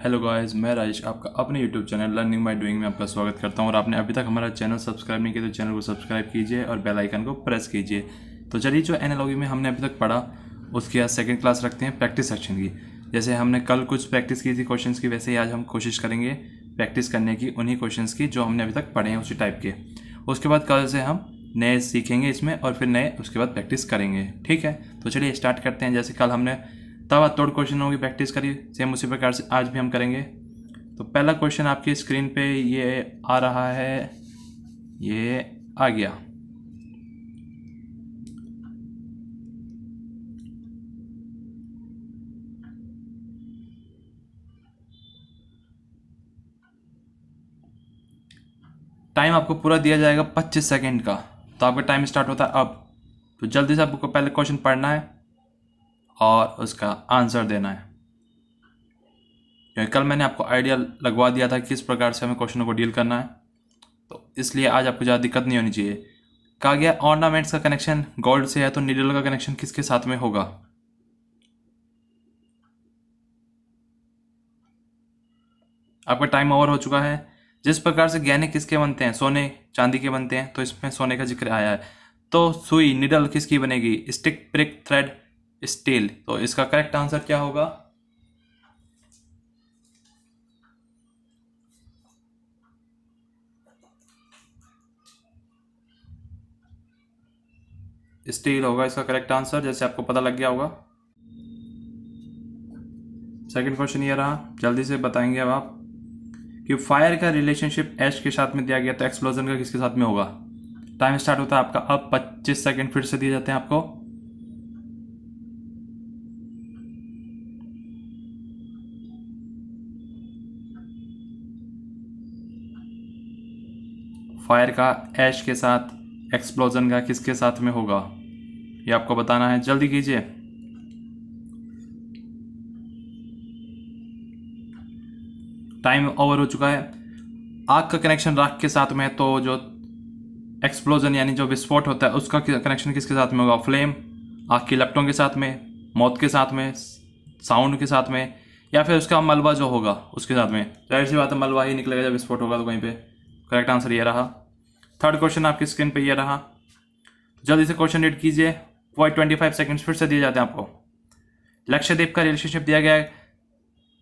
Hello guys, मैं राजेश आपका अपने YouTube channel learning by doing में आपका स्वागत करता हूं। और आपने अभी तक हमारा चैनल सब्सक्राइब नहीं किया तो चैनल को सब्सक्राइब कीजिए और बेल आइकन को प्रेस कीजिए। तो चलिए, जो एनालॉजी में हमने अभी तक पढ़ा उसकी आज सेकंड क्लास रखते हैं प्रैक्टिस सेक्शन की। जैसे हमने कल कुछ प्रैक्टिस की थी क्वेश्चंस की, वैसे ही आज हम कोशिश करेंगे प्रैक्टिस करने की उन्हीं क्वेश्चंस की जो हमने अभी तक पढ़े हैं उसी टाइप के। उसके बाद कल से हम नए सीखेंगे इसमें और फिर नए उसके बाद प्रैक्टिस करेंगे। ठीक है, तो चलिए स्टार्ट करते हैं। जैसे कल हमने तवा तोड़ क्वेश्चनों की प्रैक्टिस करी, सेम उसी प्रकार से आज भी हम करेंगे। तो पहला क्वेश्चन आपकी स्क्रीन पे ये आ रहा है, ये आ गया। टाइम आपको पूरा दिया जाएगा 25 सेकंड का। तो आपका टाइम स्टार्ट होता है अब। तो जल्दी से आपको पहले क्वेश्चन पढ़ना है और उसका आंसर देना है। क्योंकि कल मैंने आपको आइडिया लगवा दिया था किस प्रकार से हमें क्वेश्चनों को डील करना है, तो इसलिए आज आपको ज़्यादा दिक्कत नहीं होनी चाहिए। कहा गया ऑर्नामेंट्स का कनेक्शन गोल्ड से है, तो नीडल का कनेक्शन किसके साथ में होगा? आपका टाइम ओवर हो चुका है। जिस प्रकार से गहने किसके बनते हैं, सोने चांदी के बनते हैं, तो इसमें सोने का जिक्र आया है। तो सुई निडल किसकी बनेगी? Stick, prick, thread, steel. तो इसका करेक्ट आंसर क्या होगा? स्टील होगा इसका करेक्ट आंसर, जैसे आपको पता लग गया होगा। सेकंड क्वेश्चन ये रहा, जल्दी से बताएंगे अब आप कि फायर का रिलेशनशिप एश के साथ में दिया गया, तो एक्सप्लोजन का किसके साथ में होगा? टाइम स्टार्ट होता है आपका अब। 25 सेकंड फिर से दिए जाते हैं आपको। फायर का एश के साथ, एक्सप्लोजन का किसके साथ में होगा, ये आपको बताना है। जल्दी कीजिए। टाइम ओवर हो चुका है। आग का कनेक्शन राख के साथ में है, तो जो एक्सप्लोजन यानी जो विस्फोट होता है उसका कनेक्शन किसके साथ में होगा? फ्लेम। आग की लपटों के साथ में, मौत के साथ में, साउंड के साथ में, या फिर उसका मलबा जो होगा उसके साथ में। जाहिर सी बात है मलबा ही निकलेगा जब विस्फोट होगा तो कहीं पे। करेक्ट आंसर ये रहा। थर्ड क्वेश्चन आपकी स्क्रीन पे ये रहा, जल्दी से क्वेश्चन रीड कीजिए। वही 25 सेकंड्स फिर से दिए जाते हैं आपको। लक्षद्वीप का रिलेशनशिप दिया गया है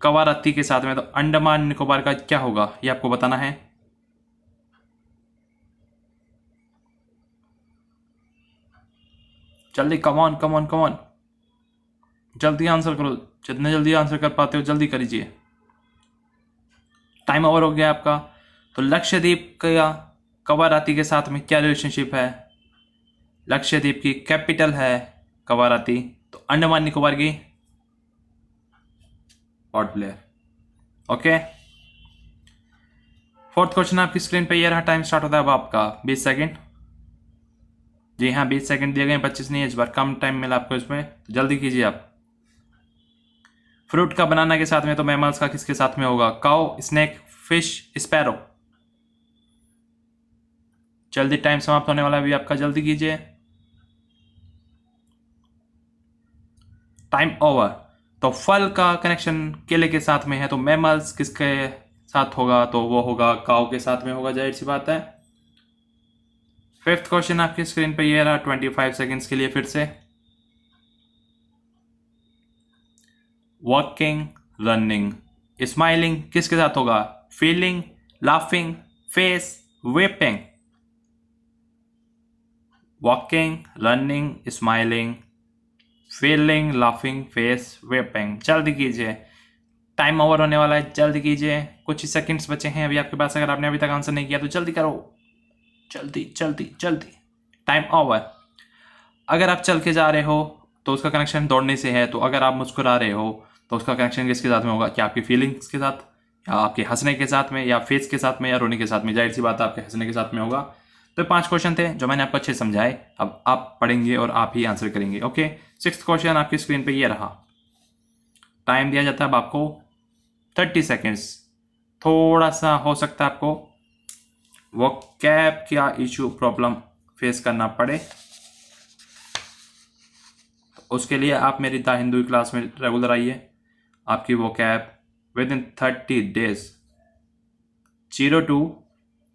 कवारत्ती के साथ में, तो अंडमान निकोबार का क्या होगा ये आपको बताना है। जल्दी, कमॉन कमॉन कमॉन, जल्दी आंसर करो। जितने जल्दी आंसर कर पाते हो जल्दी करिए। टाइम ओवर हो गया आपका। तो लक्षद्वीप का कवारत्ती के साथ में क्या रिलेशनशिप है? लक्षद्वीप की कैपिटल है कवारत्ती, तो अंडमान निकोबार की port Blair. Okay, fourth question आपकी स्क्रीन पे ये रहा। टाइम स्टार्ट होता है अब आपका 20 सेकंड। जी हाँ, 20 सेकंड दिए गए, 25 नहीं है, इस बार कम टाइम मिला आपको इसमें, तो जल्दी कीजिए आप। फ्रूट का बनाना के साथ में, तो मैमल्स का किसके साथ में होगा? Cow, snake, fish, sparrow. जल्दी, टाइम समाप्त होने वाला है अभी आपका, जल्दी कीजिए। Time over. तो फल का कनेक्शन केले के साथ में है, तो मैमल्स किसके साथ होगा? तो वो होगा काउ के साथ में होगा, जाहिर सी बात है। फिफ्थ क्वेश्चन आपकी स्क्रीन पे ये रहा 25 सेकंड्स के लिए फिर से। वॉकिंग, रनिंग, स्माइलिंग किसके साथ होगा? Feeling, laughing, face, vaping. Walking, running, smiling, feeling, laughing, face, vaping. जल्दी कीजिए, टाइम ओवर होने वाला है, जल्दी कीजिए। कुछ ही सेकंड्स बचे हैं अभी आपके पास। अगर आपने अभी तक आंसर नहीं किया तो जल्दी करो, जल्दी जल्दी जल्दी। Time over. अगर आप चल के जा रहे हो तो उसका कनेक्शन दौड़ने से है, तो अगर आप मुस्कुरा रहे हो तो उसका कनेक्शन किसके साथ में होगा? क्या आपकी फीलिंग्स के साथ, या आपके हंसने के साथ में, या फेस के साथ में, या रोने के साथ में? जाहिर सी बात है आपके हंसने के साथ में होगा। तो 5 क्वेश्चन थे जो मैंने आपको अच्छे समझाए, अब आप पढ़ेंगे और आप ही आंसर करेंगे। ओके, सिक्स्थ क्वेश्चन आपकी स्क्रीन पे ये रहा। टाइम दिया जाता है अब आपको 30 सेकेंड्स। थोड़ा सा हो सकता है आपको वो कैब क्या इशू प्रॉब्लम फेस करना पड़े, उसके लिए आप मेरी द हिंदू क्लास में रेगुलर आइए। आपकी वो cab with in 30 days 0 to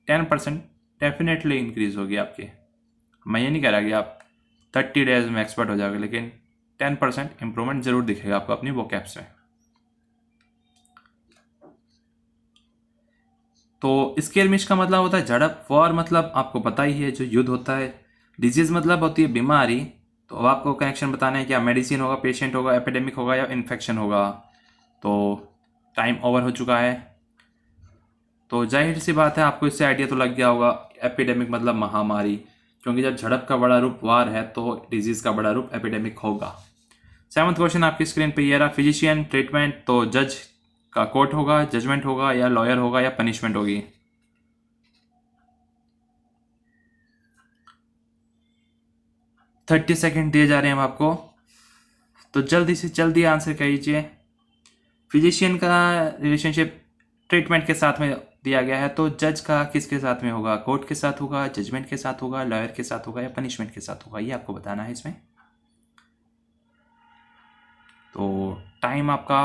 10% definitely increase होगी आपकी। मैं ये नहीं कह रहा कि आप 30 days में एक्सपर्ट हो जाओगे, लेकिन 10% इम्प्रूवमेंट जरूर दिखेगा आपको अपनी वोकैब्स में। तो स्केलमिश का मतलब होता है झड़प, वॉर मतलब आपको पता ही है जो युद्ध होता है, डिजीज मतलब होती है बीमारी। तो अब आपको कनेक्शन बताना है क्या मेडिसिन होगा, पेशेंट होगा, एपिडेमिक होगा या इन्फेक्शन होगा। तो टाइम ओवर हो चुका है। तो जाहिर सी बात है आपको इससे आइडिया तो लग गया होगा, एपिडेमिक मतलब महामारी, क्योंकि जब झड़प का बड़ा रूप वार है तो डिजीज का बड़ा रूप एपिडेमिक होगा। 7वां क्वेश्चन आपकी स्क्रीन पे ये रहा, फिजिशियन ट्रीटमेंट, तो जज का कोर्ट होगा, जजमेंट होगा या लॉयर होगा या पनिशमेंट होगी। 30 सेकेंड दिए जा रहे हैं हम आपको, तो जल्दी से जल्दी आंसर कीजिए। फिजिशियन का रिलेशनशिप ट्रीटमेंट के साथ में दिया गया है, तो जज का किसके साथ में होगा, कोर्ट के साथ होगा, जजमेंट के साथ होगा, लॉयर के साथ होगा या पनिशमेंट के साथ होगा, ये आपको बताना है इसमें। तो टाइम आपका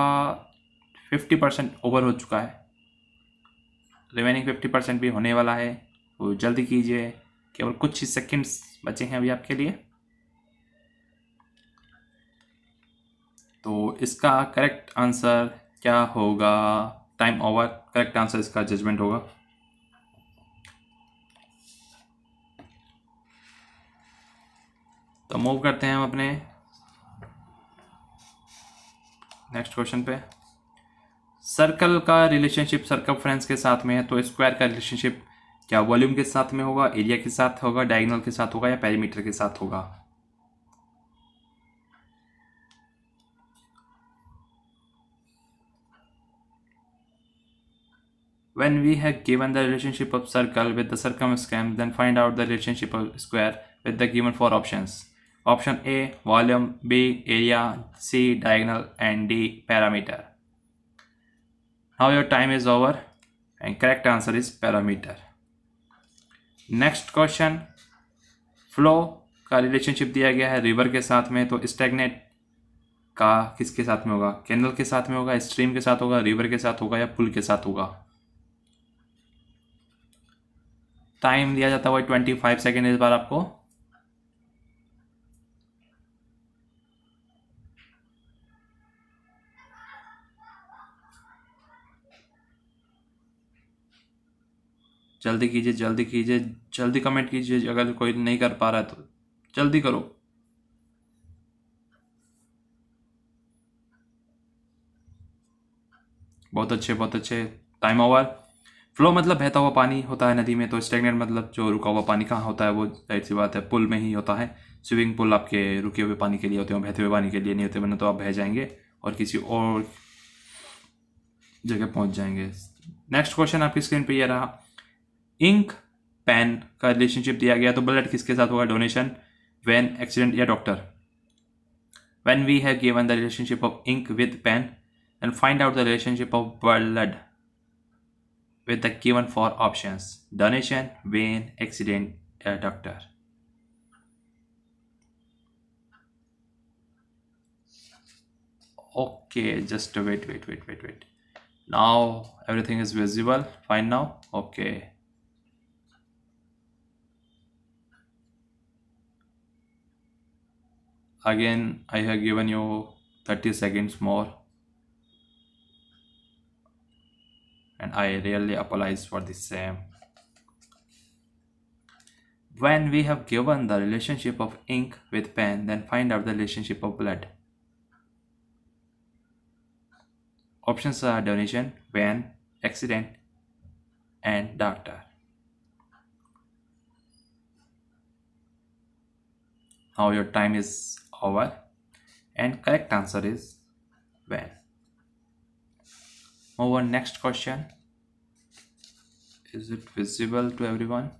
50% ओवर हो चुका है, रिमेनिंग 50% भी होने वाला है, तो जल्दी कीजिए, केवल कुछ ही सेकंड्स बचे हैं अभी आपके लिए। तो इसका करेक्ट आंसर क्या होगा, टाइम ओवर, करेक्ट आंसर इसका जजमेंट होगा। तो मूव करते हैं हम अपने नेक्स्ट क्वेश्चन पे। सर्कल का रिलेशनशिप सर्कमफ्रेंस के साथ में है, तो स्क्वायर का रिलेशनशिप क्या वॉल्यूम के साथ में होगा, एरिया के साथ होगा, डायगोनल के साथ होगा या पेरीमीटर के साथ होगा। When we have given the relationship of circle with the circumscribe, then find out the relationship of square with the given four options. Option A volume, B area, C diagonal and D parameter. Now your time is over and correct answer is parameter. Next question, flow का relationship दिया गया है river के साथ में, तो stagnate का किसके साथ में होगा, कैनल के साथ में होगा, स्ट्रीम के साथ होगा, रिवर के साथ होगा या पुल के साथ होगा। टाइम दिया जाता है 25 सेकेंड इस बार आपको। जल्दी कीजिए, जल्दी कीजिए, जल्दी कमेंट कीजिए, अगर कोई नहीं कर पा रहा है तो जल्दी करो। बहुत अच्छे, बहुत अच्छे, टाइम ओवर। फ्लो मतलब बहता हुआ पानी होता है नदी में, तो स्टेगनेट मतलब जो रुका हुआ पानी कहाँ होता है, वो जाहिर सी बात है पुल में ही होता है। स्विमिंग पूल आपके रुके हुए पानी के लिए होते हैं, बहते हुए पानी के लिए नहीं होते, वरना तो आप बह जाएंगे और किसी और जगह पहुंच जाएंगे। नेक्स्ट क्वेश्चन आपकी स्क्रीन पे ये रहा, इंक पेन का रिलेशनशिप दिया गया, तो ब्लड किसके साथ होगा, डोनेशन, वैन, एक्सीडेंट या doctor. When we have given the relationship of ink with pen, then find out the relationship of blood with the given four options: donation, vein, accident, doctor. Okay, just wait. Now everything is visible. Fine now. Okay. Again, I have given you 30 seconds more. And I really apologize for the same. When we have given the relationship of ink with pen, then find out the relationship of blood. Options are donation, vein, accident, and doctor. Now your time is over and correct answer is vein. Move on, next question. Is it visible to everyone?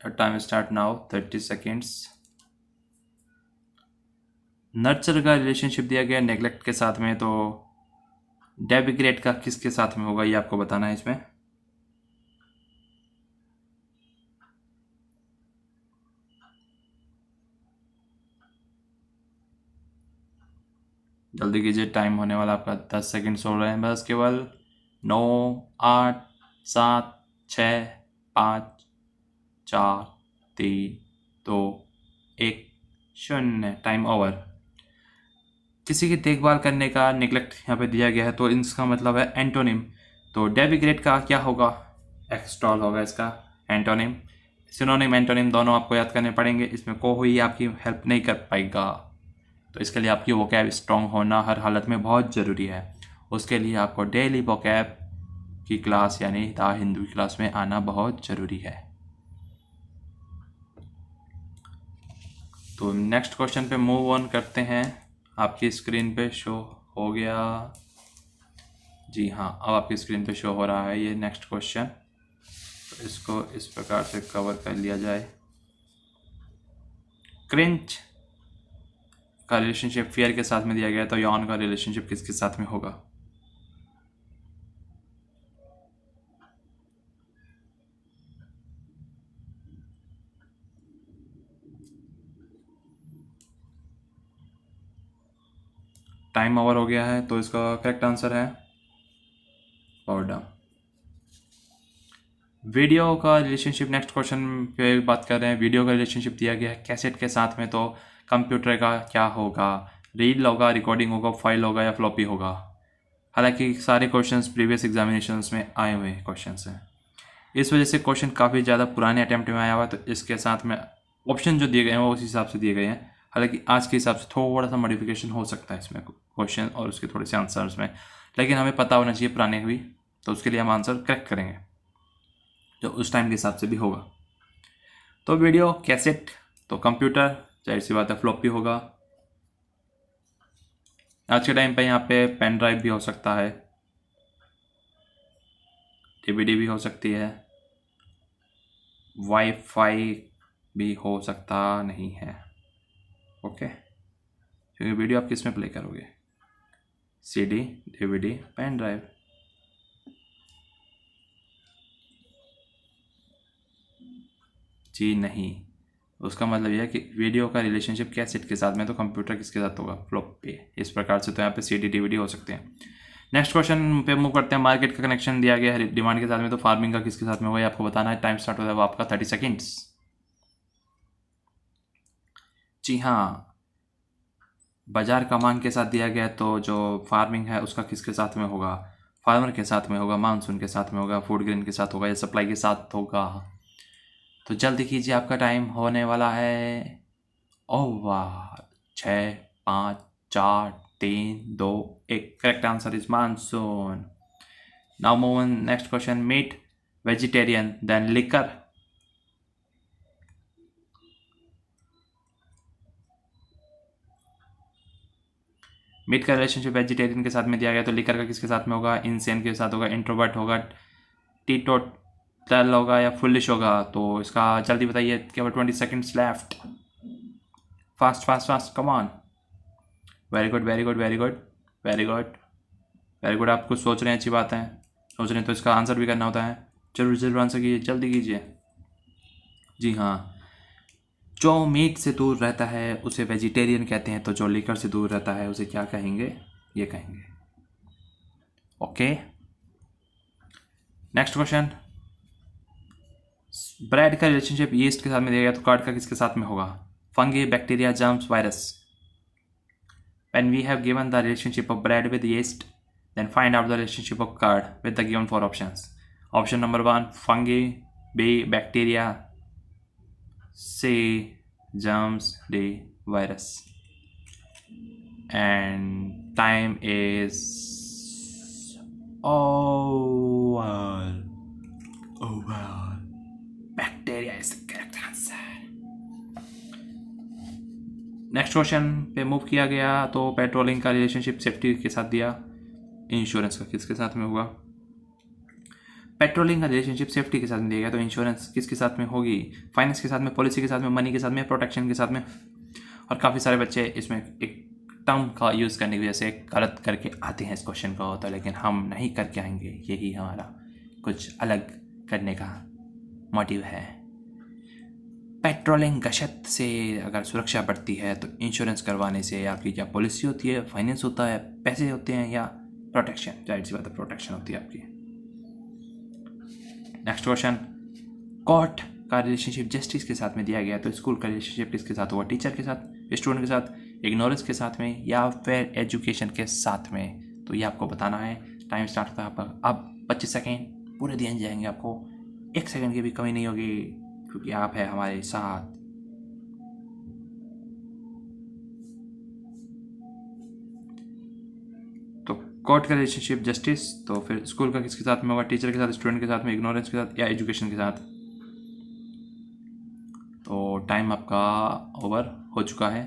Your time start now, 30 seconds. Nurture का relationship दिया गया neglect के साथ में, तो डेबिग्रेट का किसके साथ में होगा ये आपको बताना है इसमें। जल्दी कीजिए, टाइम होने वाला आपका 10 सेकंड्स हो रहे हैं बस केवल। 9, 8, 7, 6, 5, 4, 3, 2, 1, 0। Time over. किसी की देखभाल करने का निग्लेक्ट यहाँ पे दिया गया है, तो इसका मतलब है एंटोनिम। तो डेविग्रेट का क्या होगा? एक्सटॉल होगा इसका एंटोनिम। सिनोनिम एंटोनिम दोनों आपको याद करने पड़ेंगे, इसमें कोई आपकी हेल्प नहीं कर पाएगा। तो इसके लिए आपकी वोकैब स्ट्रॉन्ग होना हर हालत में बहुत ज़रूरी है। उसके लिए आपको डेली वोकैब की क्लास यानी द हिंदू की क्लास में आना बहुत ज़रूरी है। तो नेक्स्ट क्वेश्चन पे मूव ऑन करते हैं। आपकी स्क्रीन पे शो हो गया? जी हाँ, अब आपकी स्क्रीन पे शो हो रहा है ये नेक्स्ट क्वेश्चन। तो इसको इस प्रकार से कवर कर लिया जाए। क्रिंच का रिलेशनशिप फियर के साथ में दिया गया, तो यॉन का रिलेशनशिप किसके साथ में होगा? टाइम ओवर हो गया है, तो इसका करेक्ट आंसर है बॉर्डम। वीडियो का रिलेशनशिप नेक्स्ट क्वेश्चन पे बात कर रहे हैं। वीडियो का रिलेशनशिप दिया गया है कैसेट के साथ में, तो कंप्यूटर का क्या होगा? रील होगा, रिकॉर्डिंग होगा, फाइल होगा या फ्लॉपी होगा? हालांकि सारे क्वेश्चंस प्रीवियस एग्जामिनेशंस में आए हुए क्वेश्चंस हैं, इस वजह से क्वेश्चन काफ़ी ज़्यादा पुराने अटैम्प्ट में आया हुआ, तो इसके साथ में ऑप्शन जो दिए गए हैं वो उस हिसाब से दिए गए हैं। हालांकि आज के हिसाब से थोड़ा सा मॉडिफिकेशन हो सकता है इसमें क्वेश्चन और उसके थोड़े से आंसर्स में, लेकिन हमें पता होना चाहिए पुराने भी, तो उसके लिए हम आंसर करेक्ट करेंगे जो उस टाइम के हिसाब से भी होगा। तो वीडियो कैसेट, तो कंप्यूटर, जाहिर सी बात है फ्लॉपी होगा। आज के टाइम पे यहाँ पे पेन ड्राइव भी हो सकता है, डीवीडी भी हो सकती है, वाईफाई भी हो सकता नहीं है। ओके, क्योंकि वीडियो आप किस में प्ले करोगे? CD, DVD, pen drive. जी नहीं, उसका मतलब यह है कि वीडियो का रिलेशनशिप कैसेट के साथ में, तो कंप्यूटर किसके साथ होगा? फ्लॉपी। इस प्रकार से तो यहाँ पे सीडी डीवीडी हो सकते हैं। नेक्स्ट क्वेश्चन पे मूव करते हैं। मार्केट का कनेक्शन दिया गया है डिमांड के साथ में, तो फार्मिंग का किसके साथ में होगा ये आपको बताना है। टाइम स्टार्ट होता है वो आपका 30 सेकेंड्स। जी हाँ, बाजार का मांग के साथ दिया गया, तो जो फार्मिंग है उसका किसके साथ में होगा? फार्मर के साथ में होगा, मानसून के साथ में होगा, फूड ग्रेन के साथ होगा या सप्लाई के साथ होगा? तो जल्दी कीजिए, आपका टाइम होने वाला है over. 6, 5, 4, 3, 2, 1। Correct answer is monsoon. Now move on next question. Meat, vegetarian, then liquor. Meat का रिलेशनशिप वेजिटेरियन के साथ में दिया गया, तो लिकर का किसके साथ में होगा? इंसेन के साथ होगा, इंट्रोवर्ट होगा, टीटोटल होगा या फुलिश होगा? तो इसका जल्दी बताइए, केवल 20 seconds left. Fast fast fast, come on. Very good very good very good very good very good. आप कुछ सोच रहे हैं, अच्छी बात है। सोच रहे हैं तो इसका आंसर भी करना होता है। जरूर जरूर आंसर कीजिए, जल्दी कीजिए। जी हाँ, जो मीट से दूर रहता है उसे वेजिटेरियन कहते हैं, तो जो लिकर से दूर रहता है उसे क्या कहेंगे? ये कहेंगे। Okay, next question. ब्रेड का रिलेशनशिप यीस्ट के साथ में दिया गया, तो कार्ड का किसके साथ में होगा? Fungi, bacteria, germs, virus? When we have given the relationship of bread with yeast, then find out the relationship of curd with the given 4 options. Option number 1, fungi. B, bacteria. C, germs. D, virus. And time is over. Bacteria is the correct answer. Next question पे move किया गया, तो patrolling का relationship safety के साथ दिया, insurance का किसके साथ में होगा? पेट्रोलिंग का रिलेशनशिप सेफ्टी के साथ में दिया गया, तो इंश्योरेंस किसके साथ में होगी? फाइनेंस के साथ में, पॉलिसी के साथ में, मनी के साथ में, प्रोटेक्शन के साथ में? और काफ़ी सारे बच्चे इसमें एक टर्म का यूज़ करने की वजह से गलत करके आते हैं इस क्वेश्चन का होता है, लेकिन हम नहीं करके आएंगे, यही हमारा कुछ अलग करने का मोटिव है। पेट्रोलिंग गश्त से अगर सुरक्षा बढ़ती है तो इंश्योरेंस करवाने से आपकी क्या पॉलिसी होती है, फाइनेंस होता है, पैसे होते हैं या प्रोटेक्शन? जाहिर सी बात है प्रोटेक्शन होती है आपकी। नेक्स्ट क्वेश्चन, कोर्ट का रिलेशनशिप जस्टिस के साथ में दिया गया है, तो स्कूल का रिलेशनशिप किसके साथ होगा? टीचर के साथ, स्टूडेंट के साथ, इग्नोरेंस के साथ में या फिर एजुकेशन के साथ में? तो ये आपको बताना है। टाइम स्टार्ट होता है आपका अब 25 सेकेंड पूरे दिए जाएंगे आपको, 1 सेकेंड की भी कमी नहीं होगी क्योंकि आप है हमारे साथ। तो कोर्ट का रिलेशनशिप जस्टिस, तो फिर स्कूल का किसके साथ में होगा? टीचर के साथ, स्टूडेंट के साथ में, इग्नोरेंस के साथ या एजुकेशन के साथ? तो टाइम आपका ओवर हो चुका है।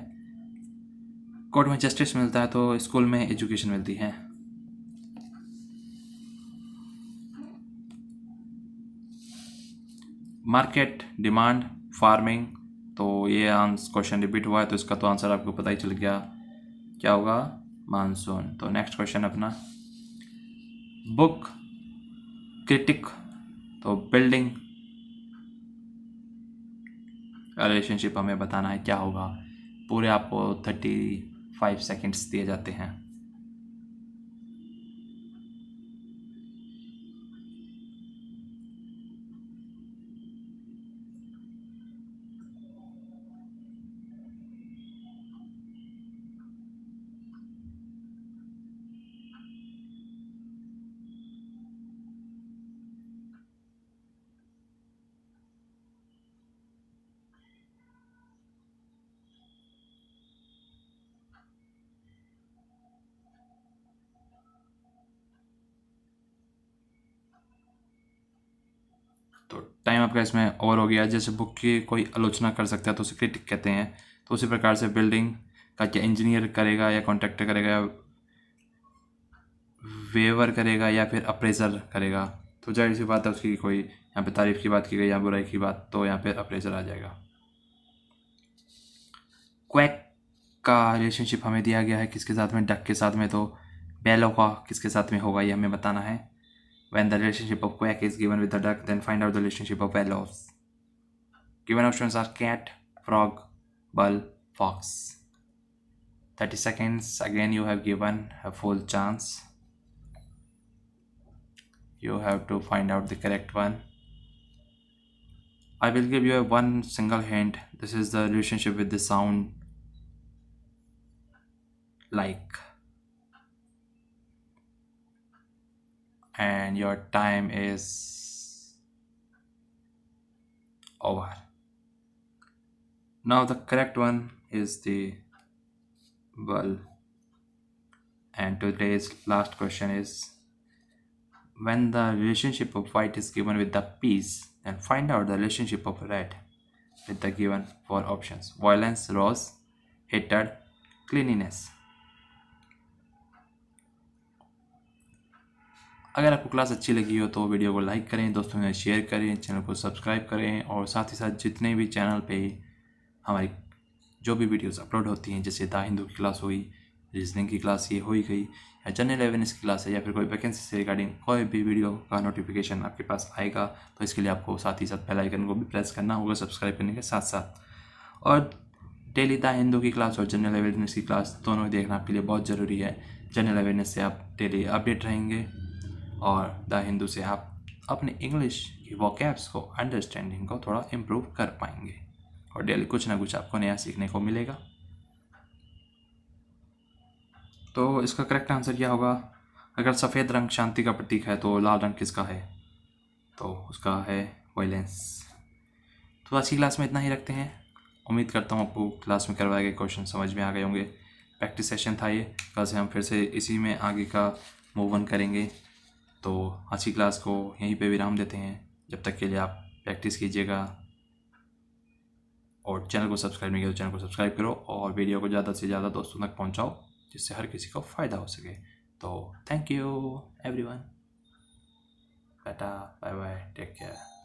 कोर्ट में जस्टिस मिलता है तो स्कूल में एजुकेशन मिलती है। मार्केट, डिमांड, फार्मिंग, तो ये क्वेश्चन रिपीट हुआ है तो इसका तो आंसर आपको पता ही चल गया, क्या होगा? मानसून। तो नेक्स्ट क्वेश्चन अपना, बुक क्रिटिक, तो बिल्डिंग रिलेशनशिप हमें बताना है क्या होगा। पूरे आपको 35 सेकेंड्स दिए जाते हैं। तो टाइम आपका इसमें ओवर हो गया। जैसे बुक की कोई आलोचना कर सकता है तो उसे क्रिटिक कहते हैं, तो उसी प्रकार से बिल्डिंग का क्या इंजीनियर करेगा या कॉन्ट्रैक्टर करेगा या वेवर करेगा या फिर अप्रेजर करेगा? तो जाहिर सी बात है उसकी कोई यहाँ पे तारीफ की बात की गई या बुराई की बात, तो यहाँ पे अप्रेजर आ जाएगा। क्वैक का रिलेशनशिप हमें दिया गया है किसके साथ में? डक के साथ में। तो बैलो का किसके साथ में होगा ये हमें बताना है। When the relationship of quack is given with the duck, then find out the relationship of bellows. Given options are cat, frog, bull, fox. 30 seconds. Again, you have given a full chance. You have to find out the correct one. I will give you a one single hint. This is the relationship with the sound like. And your time is over. Now the correct one is the bull. And today's last question is, when the relationship of white is given with the peas, then find out the relationship of red with the given 4 options: violence, rose, hatred, cleanliness. अगर आपको class अच्छी लगी हो तो video को like करें, दोस्तों में शेयर करें, चैनल को सब्सक्राइब करें और साथ ही साथ जितने भी चैनल पे हमारी जो भी वीडियोस अपलोड होती हैं, जैसे द हिंदू की क्लास हुई, रीजनिंग की क्लास ये हो ही गई, या जनरल अवेयरनेस की क्लास है, या फिर कोई वैकेंसी से रिगार्डिंग कोई भी वीडियो का नोटिफिकेशन आपके पास आएगा, तो इसके लिए आपको साथ ही साथ बेल आइकन को भी प्रेस करना होगा सब्सक्राइब करने के साथ साथ। और डेली द हिंदू की क्लास और जनरल अवेयरनेस की क्लास दोनों देखना आपके लिए बहुत ज़रूरी है। जनरल अवेयरनेस से आप डेली अपडेट रहेंगे और द हिंदू से आप अपने इंग्लिश की वोकैब्स को, अंडरस्टैंडिंग को थोड़ा इम्प्रूव कर पाएंगे और डेली कुछ ना कुछ आपको नया सीखने को मिलेगा। तो इसका करेक्ट आंसर क्या होगा? अगर सफ़ेद रंग शांति का प्रतीक है तो लाल रंग किसका है? तो उसका है वायलेंस। तो आज की क्लास में इतना ही रखते हैं। उम्मीद करता हूँ आपको क्लास में करवाए गए क्वेश्चन समझ में आ गए होंगे। प्रैक्टिस सेशन था ये, कल से हम फिर से इसी में आगे का मूव ऑन करेंगे। तो आज की क्लास को यहीं पे विराम देते हैं। जब तक के लिए आप प्रैक्टिस कीजिएगा और चैनल को सब्सक्राइब नहीं किया तो चैनल को सब्सक्राइब करो और वीडियो को ज़्यादा से ज़्यादा दोस्तों तक पहुंचाओ जिससे हर किसी को फ़ायदा हो सके। तो thank you everyone, tata, bye bye, take care.